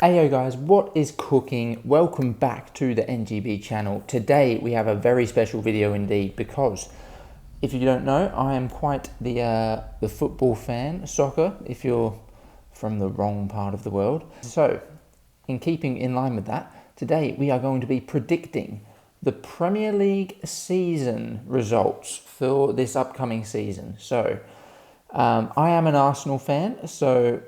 Hey guys, what is cooking? Welcome back to the NGB channel. Today we have a very special video indeed because if you don't know, I am quite the football fan, soccer, if you're from the wrong part of the world. So, in keeping in line with that, today we are going to be predicting the Premier League season results for this upcoming season. So, I am an Arsenal fan, so,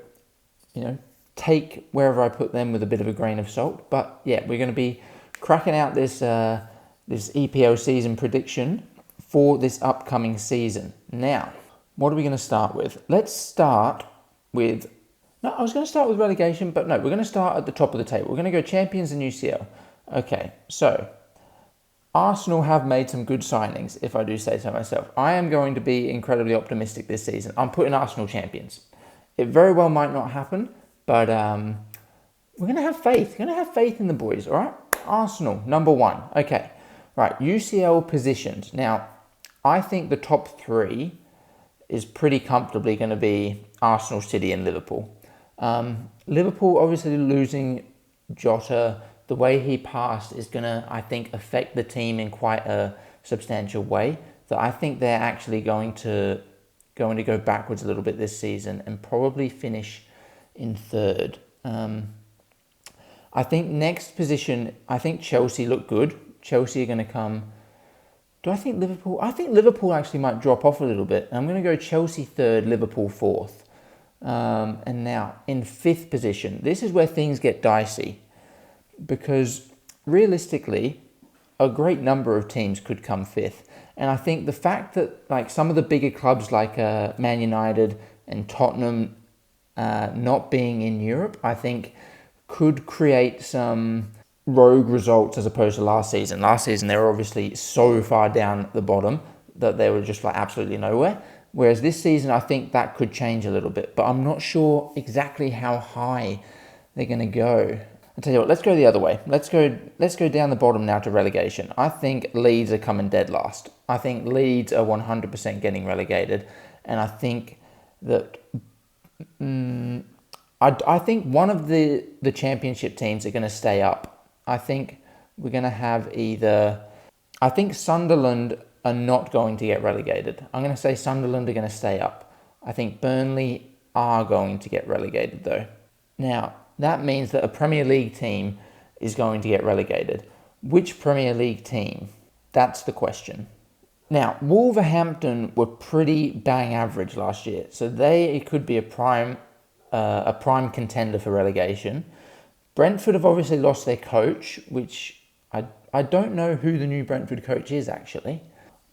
take wherever I put them with a bit of a grain of salt. But yeah, we're going to be cracking out this EPL season prediction for this upcoming season. Now, what are we going to start with? Let's start with... No, I was going to start with relegation, but no, we're going to start at the top of the table. We're going to go Champions and UCL. Okay, so Arsenal have made some good signings, if I do say so myself. I am going to be incredibly optimistic this season. I'm putting Arsenal champions. It very well might not happen, but we're going to have faith. We're going to have faith in the boys, all right? Arsenal, number one. Okay, right, UCL positions. Now, I think the top three is pretty comfortably going to be Arsenal, City and Liverpool. Liverpool obviously losing Jota. The way he passed is going to, I think, affect the team in quite a substantial way. That I think they're actually going to go backwards a little bit this season and probably finish in third. I think next position, I think Chelsea look good. Chelsea are going to come... Do I think Liverpool... I think Liverpool actually might drop off a little bit. I'm going to go Chelsea third, Liverpool fourth. And now, in fifth position, this is where things get dicey. Because realistically, a great number of teams could come fifth. And I think the fact that like some of the bigger clubs like Man United and Tottenham not being in Europe, I think could create some rogue results as opposed to last season. Last season, they were obviously so far down at the bottom that they were just like absolutely nowhere. Whereas this season, I think that could change a little bit, but I'm not sure exactly how high they're going to go. I'll tell you what, let's go the other way. Let's go down the bottom now to relegation. I think Leeds are coming dead last. I think Leeds are 100% getting relegated, and I think that I think one of the championship teams are going to stay up. I think we're going to have either... I think Sunderland are not going to get relegated. I'm going to say Sunderland are going to stay up. I think Burnley are going to get relegated though. Now, that means that a Premier League team is going to get relegated. Which Premier League team? That's the question. Now, Wolverhampton were pretty bang average last year, so it could be a prime contender for relegation. Brentford have obviously lost their coach, which I don't know who the new Brentford coach is actually.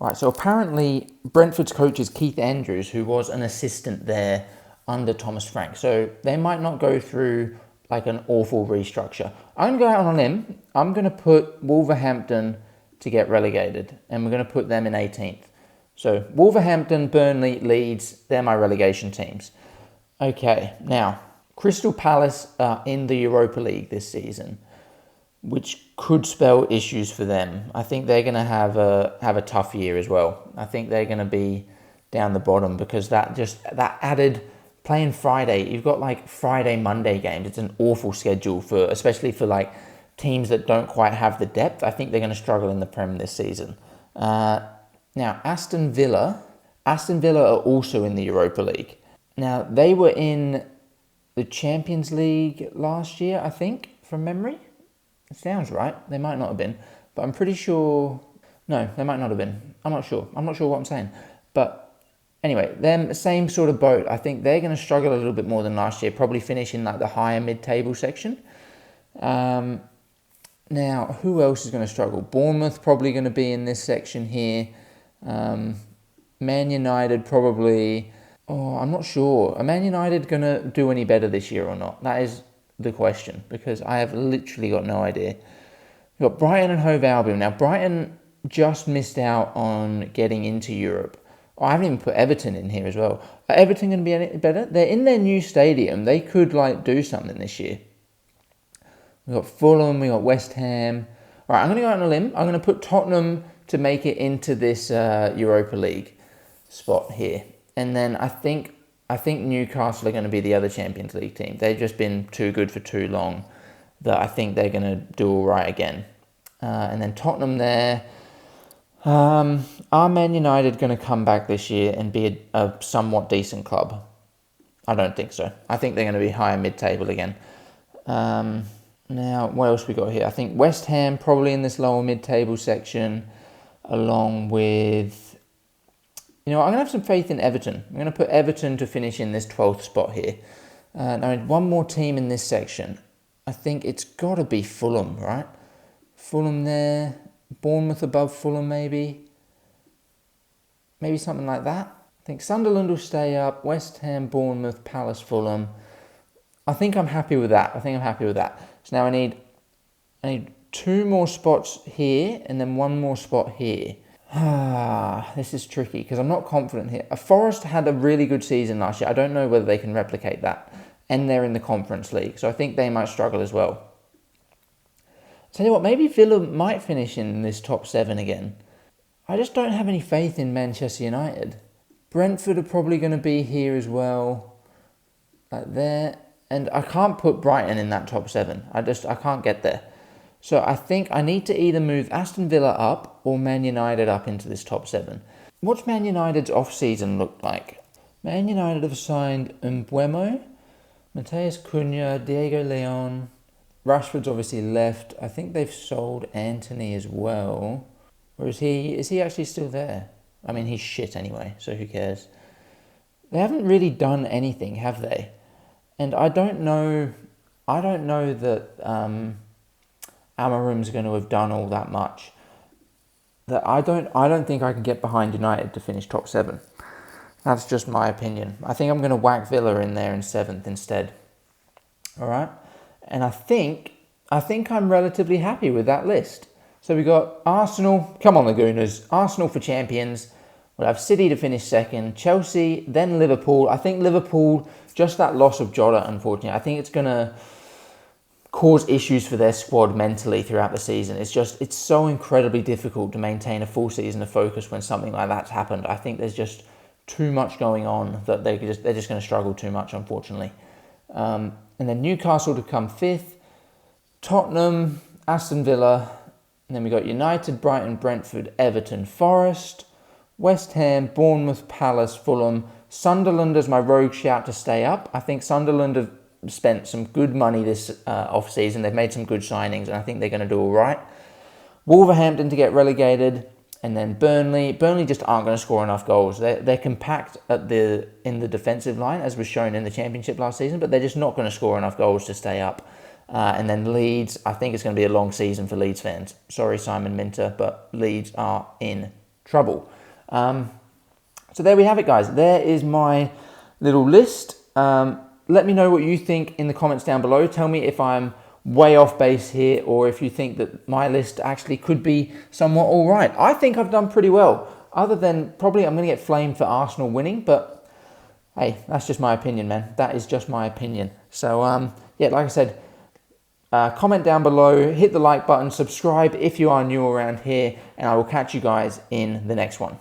Right, so apparently Brentford's coach is Keith Andrews, who was an assistant there under Thomas Frank. So they might not go through like an awful restructure. I'm going to go out on a limb. I'm going to put Wolverhampton to get relegated, and we're going to put them in 18th. So Wolverhampton, Burnley, Leeds, they're my relegation teams. Okay, now Crystal Palace are in the Europa League this season, which could spell issues for them. I think they're going to have a tough year as well. I think they're going to be down the bottom because that added playing Friday. You've got like Friday, Monday games. It's an awful schedule especially for like teams that don't quite have the depth. I think they're going to struggle in the Prem this season. Now, Aston Villa are also in the Europa League. Now, they were in the Champions League last year, I think, from memory. It sounds right. They might not have been, but I'm pretty sure... No, they might not have been. I'm not sure. I'm not sure what I'm saying. But anyway, them same sort of boat. I think they're going to struggle a little bit more than last year, probably finish in like the higher mid-table section. Now, who else is going to struggle? Bournemouth probably going to be in this section here. Man United probably... Oh, I'm not sure. Are Man United going to do any better this year or not? That is the question, because I have literally got no idea. We've got Brighton and Hove Albion. Now, Brighton just missed out on getting into Europe. Oh, I haven't even put Everton in here as well. Are Everton going to be any better? They're in their new stadium. They could like do something this year. We've got Fulham. We've got West Ham. All right, I'm going to go out on a limb. I'm going to put Tottenham to make it into this Europa League spot here. And then I think I think Newcastle are going to be the other Champions League team. They've just been too good for too long that I think they're going to do all right again. And then Tottenham there. Are Man United going to come back this year and be a somewhat decent club? I don't think so. I think they're going to be higher mid-table again. Now, what else we got here? I think West Ham probably in this lower mid-table section, along with... I'm going to have some faith in Everton. I'm going to put Everton to finish in this 12th spot here. Now, one more team in this section. I think it's got to be Fulham, right? Fulham there. Bournemouth above Fulham, maybe. Maybe something like that. I think Sunderland will stay up. West Ham, Bournemouth, Palace, Fulham. I think I'm happy with that. So now I need 2 more spots here and then 1 more spot here. This is tricky because I'm not confident here. Forest had a really good season last year. I don't know whether they can replicate that. And they're in the Conference League, so I think they might struggle as well. Tell you what, maybe Villa might finish in this top 7 again. I just don't have any faith in Manchester United. Brentford are probably going to be here as well. Like there. And I can't put Brighton in that top 7. I can't get there. So I think I need to either move Aston Villa up or Man United up into this top 7. What's Man United's off-season look like? Man United have signed Mbeumo, Mateus Cunha, Diego Leon. Rashford's obviously left. I think they've sold Anthony as well. Or is he actually still there? I mean, he's shit anyway, so who cares? They haven't really done anything, have they? And I don't know that Amarim's going to have done all that much. That I don't think I can get behind United to finish top 7. That's just my opinion. I think I'm going to whack Villa in there in 7th instead. All right? And I think I'm relatively happy with that list. So we got Arsenal, come on Lagooners, Arsenal for champions. We'll have City to finish 2nd, Chelsea, then Liverpool. I think Liverpool, just that loss of Jota, unfortunately, I think it's going to cause issues for their squad mentally throughout the season. It's so incredibly difficult to maintain a full season of focus when something like that's happened. I think there's just too much going on that they're just going to struggle too much, unfortunately. And then Newcastle to come 5th, Tottenham, Aston Villa, and then we got United, Brighton, Brentford, Everton, Forest, West Ham, Bournemouth, Palace, Fulham, Sunderland as my rogue shout to stay up. I think Sunderland have spent some good money this off-season. They've made some good signings, and I think they're going to do all right. Wolverhampton to get relegated, and then Burnley. Burnley just aren't going to score enough goals. They're compact in the defensive line, as was shown in the Championship last season, but they're just not going to score enough goals to stay up. And then Leeds, I think it's going to be a long season for Leeds fans. Sorry, Simon Minter, but Leeds are in trouble. So there we have it, guys. There is my little list. Let me know what you think in the comments down below. Tell me if I'm way off base here or if you think that my list actually could be somewhat all right. I think I've done pretty well, other than probably I'm going to get flamed for Arsenal winning, but hey, that's just my opinion, man. That is just my opinion. So, yeah, like I said, comment down below, hit the like button, subscribe if you are new around here, and I will catch you guys in the next one.